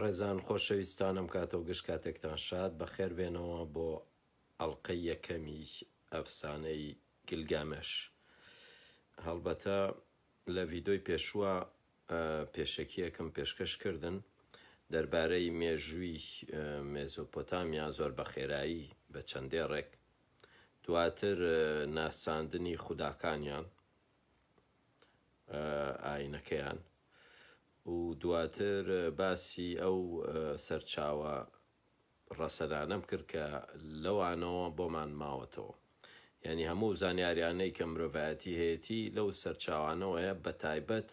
ڕێزان خۆشەویستانم کاتەوە گشت کاتێکتان شاد بەخێر بێنەوە بۆ ئەڵلقەی یەکەمی ئەفسانەی گیلگامێش. هەڵبەتە لە ڤیدۆی پێشووە پێشەکیەکەم پێشکەش کردن دەربارەی مێژووی مێزۆپۆتامیا زۆر بەخێرایی بە چەندێڕێک، دواتر ناساندنی خوداکانیان ئاینەکەیان و دواتر باسی ئەو سەرچاوە ڕەسەدانەم کرد کە لەوانەوە بۆمان ماوەتەوە، یعنی هەموو زانیاریانەی کە مرۆڤایەتی هەیەی لەو سەرچاوانەوەیە، بە تایبەت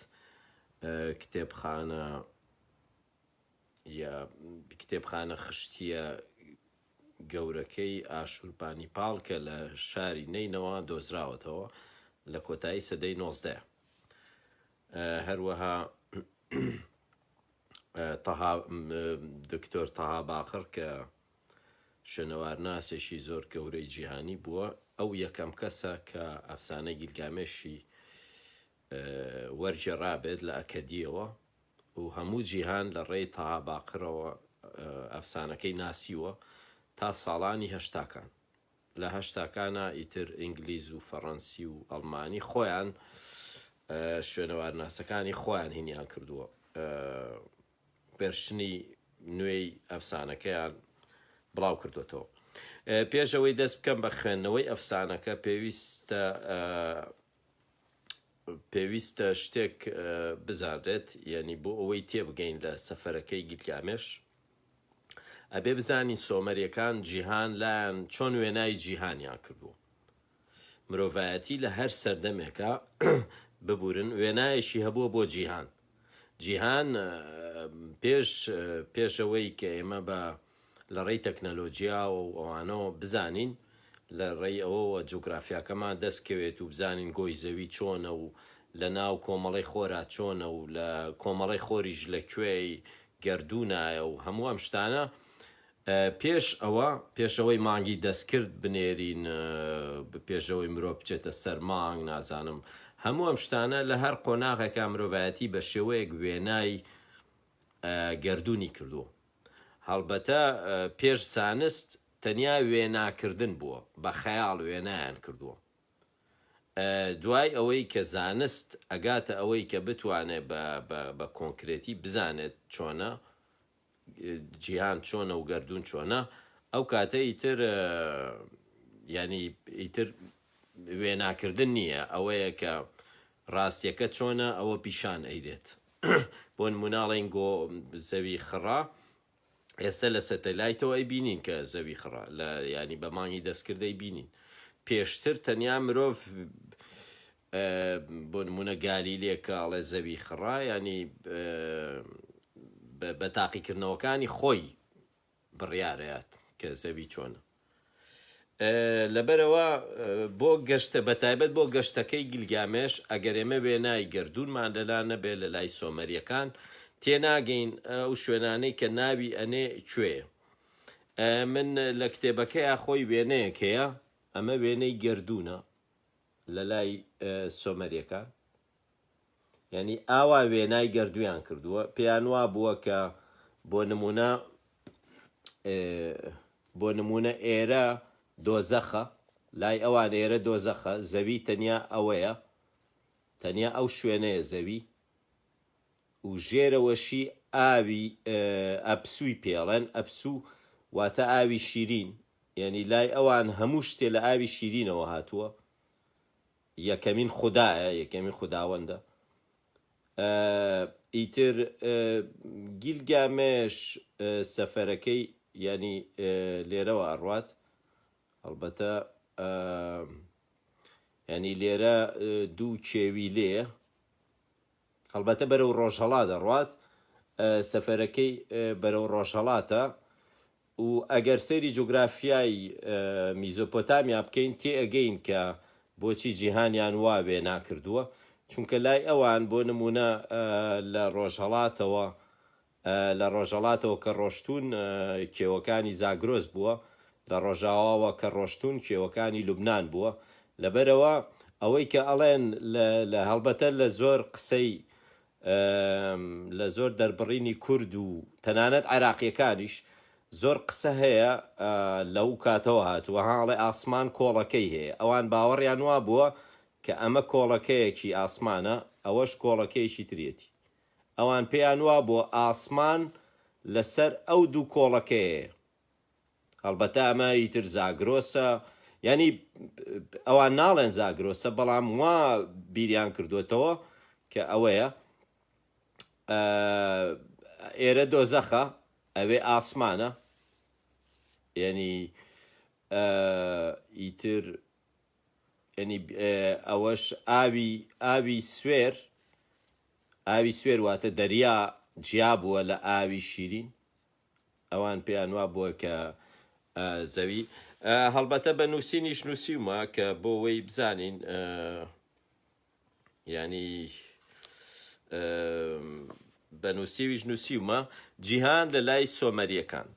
کتێبخانە خشتیە گەورەکەی ئاشوربانیپاڵ کە لە شاری نینەوە دۆزراوەتەوە لە کۆتایی سەدەی 19. هەروەها دکتۆر تەها باقر کە شوێنەوارناسێکی زۆر گەورەی جیهانی بووە، ئەو یەکەم کەسە کە ئەفسانە گیلگامێشی وەرجێڕابێت لە ئەکەدیەوە و هەموو جیهان لە ڕێی تەها باقرەوە ئەفسانەکەی ناسیوە تا ساڵانی هەشتاکان. لە هەشتاکانە ئیتر ئینگلیز و فەڕەنسی و ئەڵمانی خۆیان شوێنەوارناسەکانی خۆیان هینیان کردووە، پێرشنی نوێی ئەفسانەکەیان بڵاو کردوێتەوە. پێش ئەوەی دەست بکەم بە خوێندنەوەی ئەفسانەکە پێویستە شتێک بزانرێت، یعنی بۆ ئەوەی تێبگەین لە سەفەرەکەی گیلگامێش ئەبێ بزانین سۆمەریەکان جیهان لایەن چۆن وێنای جیهانیان کردووە. مرۆڤایەتی لە هەر سەردەمێکە ببورن وێنایەشی هەبووە بۆ جیهان. جیهان پێشەوەی کە ئێمە بە لە ڕێی تەکنەلۆجیا و ئەوانەوە بزانین، لە ڕێی ئەوەوە جوگرافیاکەمان دەستکەوێت و بزانین گۆی زەوی چۆنە و لە ناو کۆمەڵی خۆرا چۆنە و لە کۆمەڵی خۆریش لەکوێی گەردوونایە و هەموو ئەم شتانە پێشەوەی مانگی دەستکرد بنێرین، پێشەوەی مرۆڤ بچێتە سەر مانگ، نازانم هەموو ئەم شتانە لە هەر قۆناغێکا مرۆڤایەتی بە شێوەیەک وێنای گەردوونی کردووە. هەڵبەتە پێش زانست تەنیا وێناکردن بووە، بە خەیاڵ وێنایان کردووە. دوای ئەوەی کە زانست ئەگاتە ئەوەی کە بتوانێت بە کۆنکرێتی بزانێت چۆنە جیهان چۆنە و گەردوون چۆنە، ئەو کاتە ئیتر ینی ئیتر وێناکردن نییە، ئەوەیە کە ڕاستیەکە چۆنە ئەوە پیشان ئەیرێت. بۆ نموناڵین گۆ زەوی خڕا ئێستا لە سەتەلایتەوە ئەیبینین کە زەوی خڕا لە ینی بە مانگی دەستکردەی بینین. پێشتر تەنیا مرۆڤ بۆ نمونە گالیلێکاڵێ زەوی خڕا، ینی بە تاقیکردنەوەکانی خۆی بڕیارەیات کە زەوی چۆنە. لەبەرەوە بۆ گەشتە بەتایبەت بۆ گەشتەکەی گیلگامێش ئەگەر ئێمە وێنای گەردوونمان لەلا نەبێت لە لای سۆمەریەکان تێناگەین ئەو شوێنانەی کە ناوی ئەنێ کوێیە. من لە کتێبەکەیە خۆی وێنەیەک هەیە، ئەمە وێنەی گەردوونە لە لای سۆمەریەکان، یعنی ئاوا وێنای گەردوویان کردووە. پێیان وا بووە کە بۆ نمونە ئێرە دۆزەخە، لای ئەوان ئێرە دۆزەخە، زەوی تەنیا ئەوەیە، تەنیا ئەو شوێنەیە زەوی، و ژێرەوەشی ئاوی ئەپسووی پێڵێن، ئەپسوو واتە ئاوی شیرین، یعنی لای ئەوان هەموو شتێ لە ئاوی شیرینەوە هاتووە، یەکەمین خودایە، یەکەمین خوداوەندە. ئیتر گیلگامێش سەفەرەکەی ینی لێرەوە ئەڕوات، هەڵبەتە ینی لێرە دوو کێوی لێ، هەڵبەتە بەرەو ڕۆژهەڵات دەڕوات، سەفەرەکەی بەرەو ڕۆژهەڵاتە. و ئەگەر سەیری جوگرافیای میزۆپۆتامیا بکەین تێئەگەین کە بۆچی جیهانیان وا وێنا کردووە، چونکە لای ئەوان بۆ نمونە لە ڕۆژهەڵاتەوە کە ڕۆشتون کێوەکانی زاگرۆس بووە، لە ڕۆژاواوە کە ڕۆشتون کێوەکانی لوبنان بووە. لەبەرەوە ئەوەی کە ئەڵێن لە هەڵبەتە لە زۆر قسەی لە زۆر دەربڕینی کورد و تەنانەت عێراقیەکانیش زۆر قسە هەیە لەو کاتەوە هاتووە هاڵێ ئاسمان کۆڵەکەی هەیە ئەوان باوەڕیان وا بووە کە ئەمە کۆڵەکەیەکی ئاسمانە ئەوەش کۆڵەکەیەکی ترێتی ئەوان پێیان وا بۆ ئاسمان لەسەر ئەو دوو کۆڵەکەیە هەڵبەتە ئەمە ئیتر زاگرۆسە ینی ئەوان ناڵێن زاگرۆسە بەڵام وا بیریان کردوێتەوە کە ئەوەیە ئێرە دۆزەخە ئەوێ ئاسمانە ینی ئیتر ینی ئەوەش ئاوی سوێر واتە دەریا جیا بووە لە ئاوی شیرین ئەوان پێیان وا بووە کە زەوی هەڵبەتە بە نووسینیش نووسیومە کە بۆ ئەوەی بزانین ینی بە نووسیویش نووسیومە جیهان لە لای سۆمەریەکان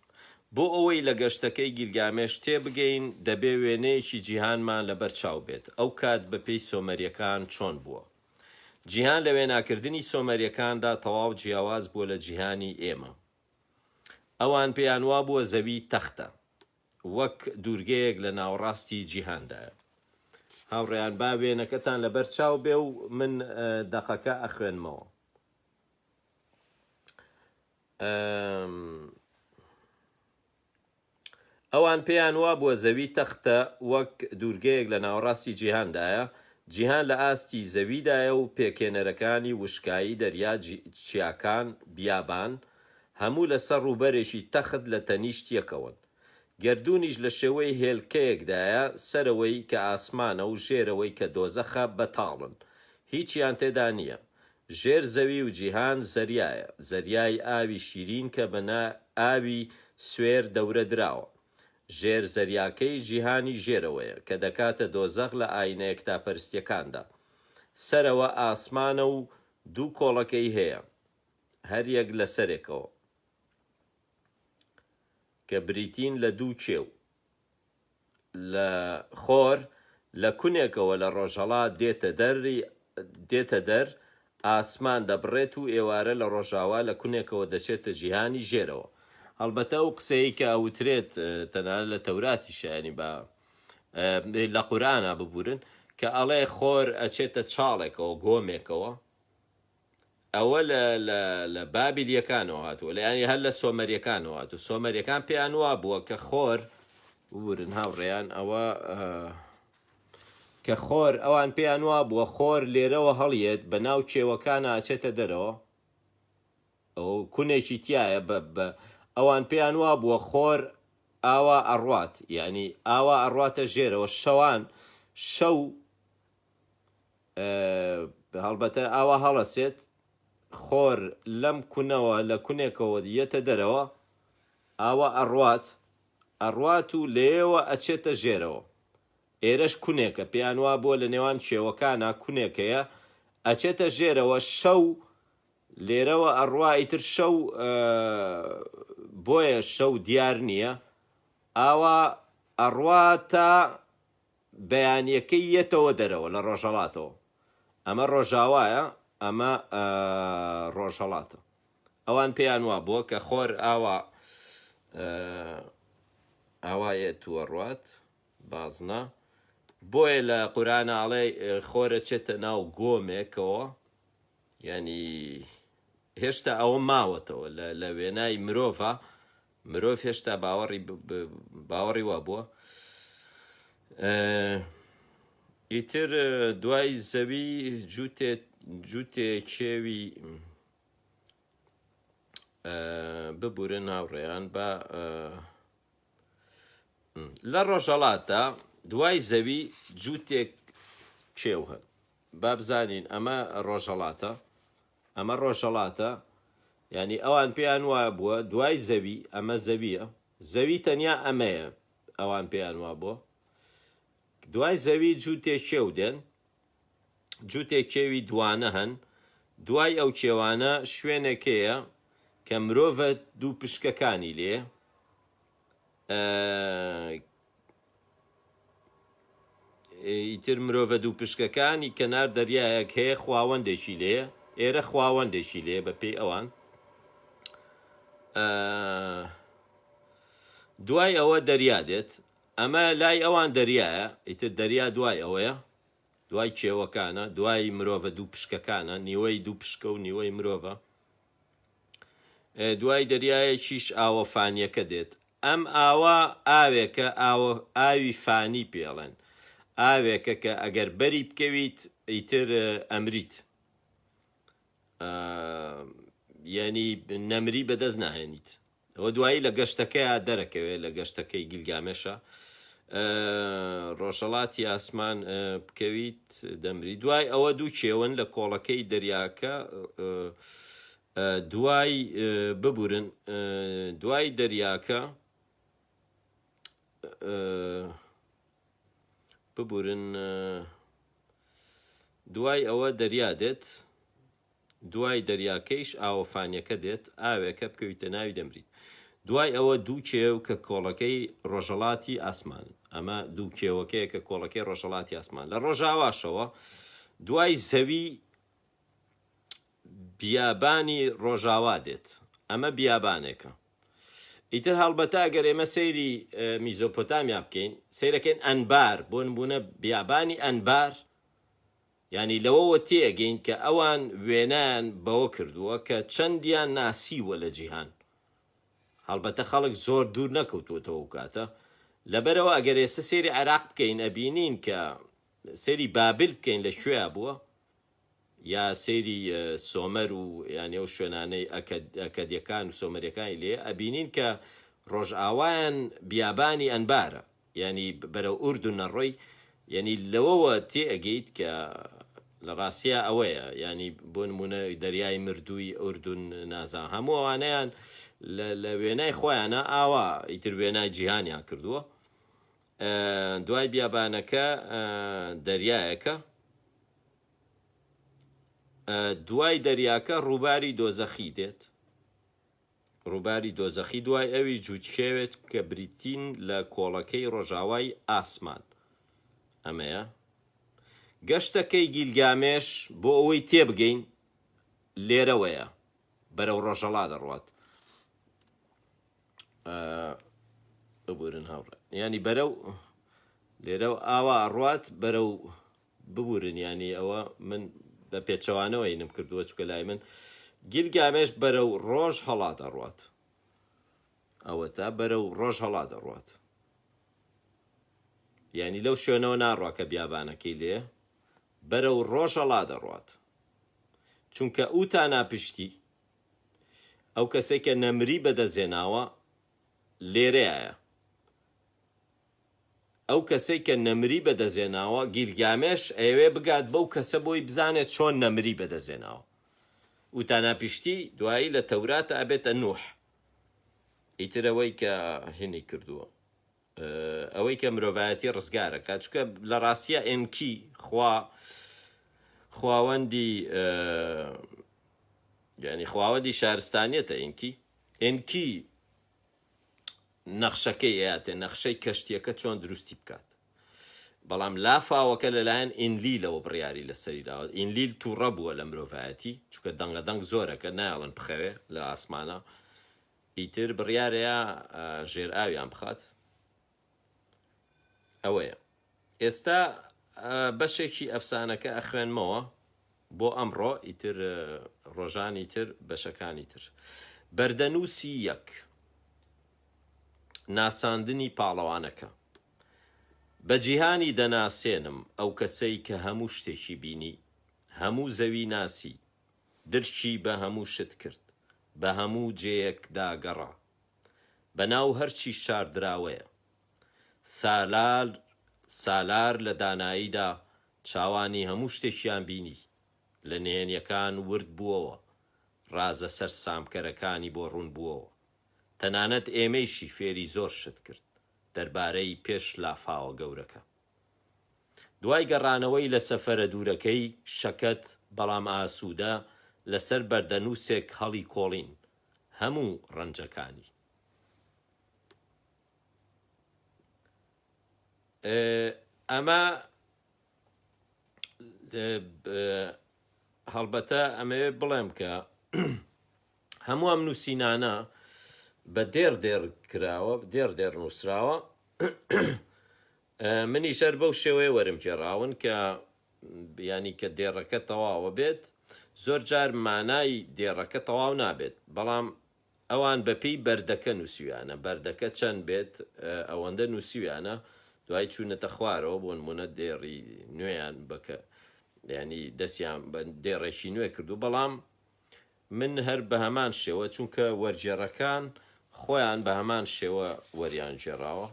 بۆ ئەوەی لە گەشتەکەی گیلگامێش تێبگەین دەبێ وێنەیەکی جیهانمان لەبەر چاو بێت ئەو کات بەپێی سۆمەریەکان چۆن بووە جیهان لە وێناکردنی سۆمەریەکاندا تەواو جیاواز بووە لە جیهانی ئێمە ئەوان پێیان وا بووە زەوی تەختە وەک دوورگەیەک لە ناوەڕاستی جیهاندایە هاوڕێیان با وێنەکەتان لەبەر چاو بێ و من دەقەکە ئەخوێنمەوە ئەوان پێیان وا بووە زەوی تەختە وەک دوورگەیەک لە ناوەڕاستی جیهاندایە جیهان لە ئاستی زەویدایە و پێکێنەرەکانی وشکایی دەریا چیاکان بیابان هەموو لەسەر ڕووبەرێکی تەخت لە تەنیشت یەکەون گردونیش لە شێوەی هێلکەیەکدایە سەرەوەی کە ئاسمانە و ژێرەوەی کە دۆزەخە بەتاڵن هیچیان تێدا نییە ژێر زەوی و جیهان زەریایە زەریای ئاوی شیرین کە بەنا ئاوی سوێر دەورە دراوە ژێر زەریاکەی جیهانی ژێرەوەیە کە دەکاتە دۆزەخ لە ئاینە یەکتاپەرستیەکاندا سەرەوە ئاسمانە و دوو کۆڵەکەی هەیە هەر یەک لە سەرێکەوە کە بریتین لە دوو کێو لە خۆر لە کونێکەوە لە ڕۆژهەڵات دێتە دەر ئاسمان دەبڕێت و ئێوارە لە ڕۆژاوا لە کونێکەوە دەچێتە جیهانی ژێرەوە هەڵبەتە ئەو قسەی کە ئەوترێت تەنانەت لە تەوراتی شایانی بە لە قورئانە ببورن کە ئەڵێ خۆر ئەچێتە چاڵێکەوە گۆمێکەوە ئەوە لە بابلیەکانەوە هاتووە لە ینی هەر لە سۆمەریەکانەوە هاتوو سۆمەریەکان پێیان وا بووە کە خۆر بورن هاوڕێیان ئەوە کە خۆر ئەوان پێیان وا بووە خۆر لێرەوە هەڵیێت بە ناو کێوەکانە ئەچێتە دەرەوە ئەو کونێکی تایە بە ئەوان پێیان وا بووە خۆر ئاوا ئەڕوات یعنی ئاوا ئەڕواتە ژێرەوە شەوان شەو هەڵبەتە ئاوا هەڵەسێت خۆر لەم کونەوە لە کونێکەوە یەتە دەرەوە ئاوا ئەڕوات و لێوە ئەچێتە ژێرەوە ئێرەش کونێکە پێیان وا بووە لە نێوان کێوەکانە کونێکەیە ئەچێتە ژێرەوە شەو لێرەوە ئەڕوایتر شەو بۆیە شەو دیار نییە ئاوا ئەڕواتە بەیانیەکەی یەتەوە دەرەوە لە ڕۆژهەڵاتەوە ئەمە ڕۆژاوایە ئەمە ڕۆژهەڵاتە ئەوان پێیان وا بووە کە خۆر ئاوایەت وەڕوات بازنە بۆیە لە قورئانە ئەڵێ خۆرە چێتە ناو گۆمێکەوە ینی هێشتا ئەوە ماوەتەوە لە وێنای مرۆڤ هێشتا باوەڕی وا بووە ئیتر دوای زەوی جووتێ کێوی ببورن هاوڕێیان بە لە ڕۆژهەڵاتە دوای زەوی جووتێک کێو هەن با بزانین ئەمە ڕۆژهەڵاتە ینی ئەوان پێیان وایە بووە دوای زەوی ئەمە زەویە زەوی تەنیا ئەمەیە ئەوان پێیان وا بووە دوای زەوی جووتێک کێو دێن جووتێک کێوی دوانە هەن دوای ئەو کێوانە شوێنێکەیە کە مرۆڤە دوو پشکەکانی لێ ئیتر مرۆڤە دوو پشکەکانی کەنار دەریایەک هەیە خواوەندێکی لێ ئێرە خواوەندێکی لێ بە پێی ئەوان دوای ئەوە دەریا دێت ئەمە لای ئەوان دەریایە ئیتر دەریا دوای ئەوەیە دوای کێوەکانە دوای مرۆڤە دوو پشکەکانە نیوەی دوو پشکە و نیوەی مرۆڤە دوای دەریایەکیش ئاوەفانیەکە دێت ئەم ئاوا ئاوێکە ئاوی فانی پێڵێن ئاوێکە کە ئەگەر بەری بکەویت ئیتر ئەمریت یعنی نەمری بەدەست ناهێنیت ئەوە دوایی لە گەشتەکەی دەرەکەوێت لە گەشتەکەی گیلگامێشە ڕۆژهەڵاتی ئاسمان بکەویت دەمری دوای ئەوە دوو کێون لە کۆڵەکەی دەریاکە دوای ببورن دوای دەریاکە ببورن دوای ئەوە دەریا دێت دوای دەریاکەیش ئاوەفانیەکە دێت ئاوێکە بکەویتە ناوی دەمریت دوای ئەوە دوو کێو کە کۆڵەکەی ڕۆژهەڵاتی ئاسمان ئەمە دوو کێوەکەیە کە کۆڵەکەی ڕۆژهەڵاتی ئاسمان لە ڕۆژاواشەوە دوای زەوی بیابانی ڕۆژاوا دێت ئەمە بیابانێکە ئیتر هەڵبەتە ئەگەر ئێمە سەیری میزۆپۆتامیا بکەین سەیرەکەین ئەنبار بۆ نمونە بیابانی ئەنبار ینی لەوەوە تێگەین کە ئەوان وێنیان بەوە کردووە کە چەندیان ناسیوە لە جیهان هەڵبەتە خەڵک زۆر دوور نەکەوتوتەوە و کاتە لەبەرەوە ئەگەر ئێستا سێری عێراق بکەین ئەبینین کە سێری بابل بکەین لە کوێە بووە یا سێری سۆمەر و یانی ئەو شوێنانەی ئەکەدیەکان و سۆمەریەکانی لێ ئەبینین کە ڕۆژئاوایان بیابانی ئەنبارە ینی بەرەو ئوردون نەڕۆی یعنی لەوەوە تێئەگەیت کە لە ڕاستیە ئەوەیە ینی بۆ نمونە دەریای مردووی ئوردون نازا هەموو ئەوانەیان لە وێنای خۆیانە ئاوا ئیتر وێنای جیهانیان کردووە دوای بیابانەکە دەریایەکە دوای دەریاکە ڕووباری دۆزەخی دێت ڕووباری دۆزەخی دوای ئەوی جووچکێوێت کە بریتین لە کۆڵەکەی ڕۆژاوای ئاسمان ئەمەیە گەشتەکەی گیلگامێش بۆ ئەوەی تێبگەین لێرەوەیە بەرەو ڕۆژەڵا دەڕوات ببورن هاوڕێ ینی بەرەو لێرە ئاوا ئەڕوات بەرەو ببورن ینی ئەوە من بە پێچەوانەوە هینم کردووە چکە لای من گیلگامێش بەرەو ڕۆژ هەڵا دەڕوات ئەوە تا بەرەو ڕۆژ هەڵا دەڕوات ینی لەو شوێنەوە ناڕوا کە بیابانەکەی لێ بەرەو ڕۆژ هەڵا دەڕوات چونکە ئوتا ناپشتی ئەو کەسێک کە نەمری بەدەزێناوە لێرەیە ئەو کەسێک کە نەمری بەدەزێناوە گیلگامێش ئەوێ بگات بەو کەسە بۆی بزانێت چۆن نەمری بەدەزێناوە ئوتا ناپشتی دوایی لە تەوراتە ئەبێتە نوح ئیتر ئەوەی کە هێنی کردووە ئەوەی کە مرۆڤایەتی ڕزگارەکە چکە لە ڕاستیە ئێنکی خواوەندی یعنی خواوەندی شارستانیەتە ئێنکی نەخشەکەی ئەیاتێ نەخشەی کەشتیەکە چۆن دروستی بکات بەڵام لافاوەکە لەلایەن ئینلیلەوە بڕیاری لەسەری داوە ئینلیل تووڕە بووە لە مرۆڤایەتی چکە دەنگەدەنگ زۆرەکە نایڵن بخەوێ لە ئاسمانە ئیتر بڕیارەیە ژێر ئاویان بخات ئەوەیە ئێستا بەشێکی ئەفسانەکە ئەخوێنمەوە بۆ ئەمڕۆ ئیتر ڕۆژانی تر بەشەکانی تر بەردەنووسی یەک ناساندنی پاڵەوانەکە بە جیهانی دەناسێنم ئەو کەسەی کە هەموو شتێکی بینی هەموو زەوی ناسی درچی بە هەموو شت کرد بە هەموو جێیەک داگەڕا بەناو هەرچی شاردراوەیە سالار لە داناییدا چاوانی هەموو شتێکیان بینی لە نهێنیەکان ورد بووەوە ڕازە سەر سامکەرەکانی بۆ ڕوون بووەوە تەنانەت ئێمەیشی فێری زۆر شت کرد دەربارەی پێش لافاوە گەورەکە دوای گەڕانەوەی لە سەفەرە دوورەکەی شەکەت بەڵام ئاسوودە لەسەر بەردەنووسێک هەڵی کۆڵین هەموو ڕەنجەکانی ئەمە هەڵبەتە ئەمەوێ بڵێم کە هەموو ئەم نووسینانە بە دێر کراوە دێر نووسراوە منیش هەر بەو شێوەیە وەرم گێڕاون کە ینی کە دێڕەکە تەواوە بێت زۆر جار مانای دێڕەکە تەواو نابێت بەڵام ئەوان بەپێی بەردەکە نووسیویانە بەردەکە چەند بێت ئەوەندە نووسیویانە دوای چوونەتە خوارەوە بۆ نمونە دێڕی نوێیان بکە ینی دەستیان بە دێڕێکی نوێ کردو بەڵام من هەر بە هەمان شێوە چونکە وەرجێڕەکان خۆیان بە هەمان شێوە وەریان گێڕاوە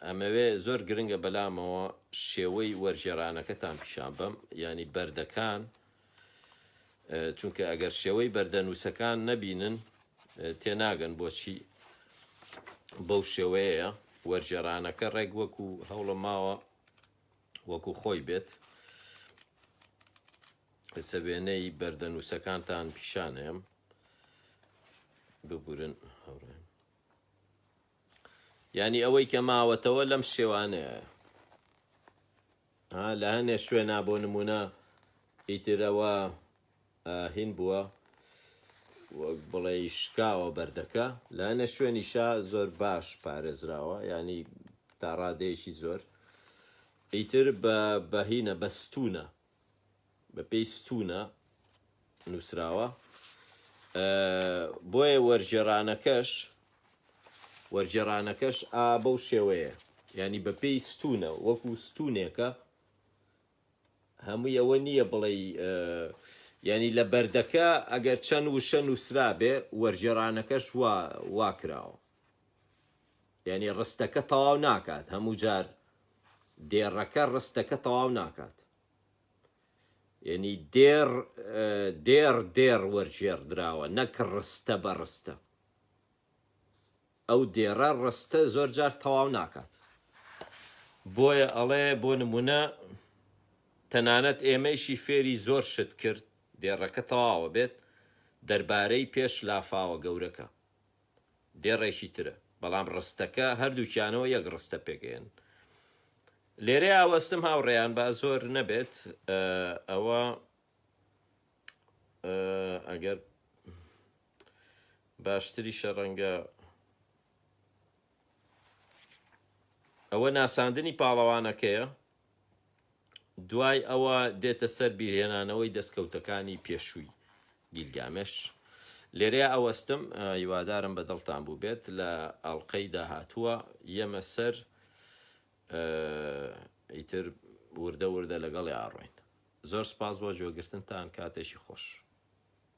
ئەمەوێ زۆر گرنگە بەلامەوە شێوەی وەرجێڕانەکەتان پیشان بەم ینی بەردەکان چونکە ئەگەر شێوەی بەردەنووسەکان نەبینن تێناگەن بۆچی بەو شێوەیە وەرجێڕانەکە ڕێک وەکو هەوڵە ماوە وەکو خۆی بێت سەبێنەی بەردەنووسەکانتان پیشانەیەم ببورن هەوڕێن ینی ئەوەی کە ماوەتەوە لەم شێوانەیە لە هەنێ شوێنە بۆ نمونە ئیترەوە هین بووە بڵێ شکاوە بەردەکە لە هەنێ شوێنیشا زۆر باش پارێزراوە ینی تا ڕادەیەکی زۆر ئیتر بەهینە بە ستونە بە پێی ستونە نووسراوە بۆیە وەرجێڕانەکەش بەو شێوەیە ینی بە پێی ستونە وەکو ستونێکە هەمووی ئەوە نییە بڵێ ینی لە بەردەکە ئەگەر چەند وشە نووسرا بێ وەرجێڕانەکەش وا کراوە ینی ڕستەکە تەواو ناکات هەموو جار دێڕەکە ڕستەکە تەواو ناکات ینی دێر وەرجێڕ دراوە نەک ڕستە بە ڕستە ئەو دێڕە ڕستە زۆر جار تەواو ناکات بۆیە ئەڵێ بۆ نمونە تەنانەت ئێمەیشی فێری زۆر شت کرد دێڕەکە تەواوە بێت دەربارەی پێش لافاوە گەورەکە دێڕێکی ترە بەڵام ڕستەکە هەردووکیانەوە یەک ڕستە پێگەێن لێرە ئاوەستم هاوڕێیان با زۆر نەبێت ئەوە ئەگەر باشتریشە ڕەنگە ئەوە ناساندنی پاڵەوانەکەیە دوای ئەوە دێتە سەر بیرهێنانەوەی دەستکەوتەکانی پێشووی گیلگامێش لێرەیە ئەوەستم هیوادارم بەدڵتان بوو بێت لە ئەڵقەی داهاتووە یەمە سەر ئیتر وردە لەگەڵی ئاڕۆین زۆر سپاس بۆ جۆگرتنتان کاتێکی خۆش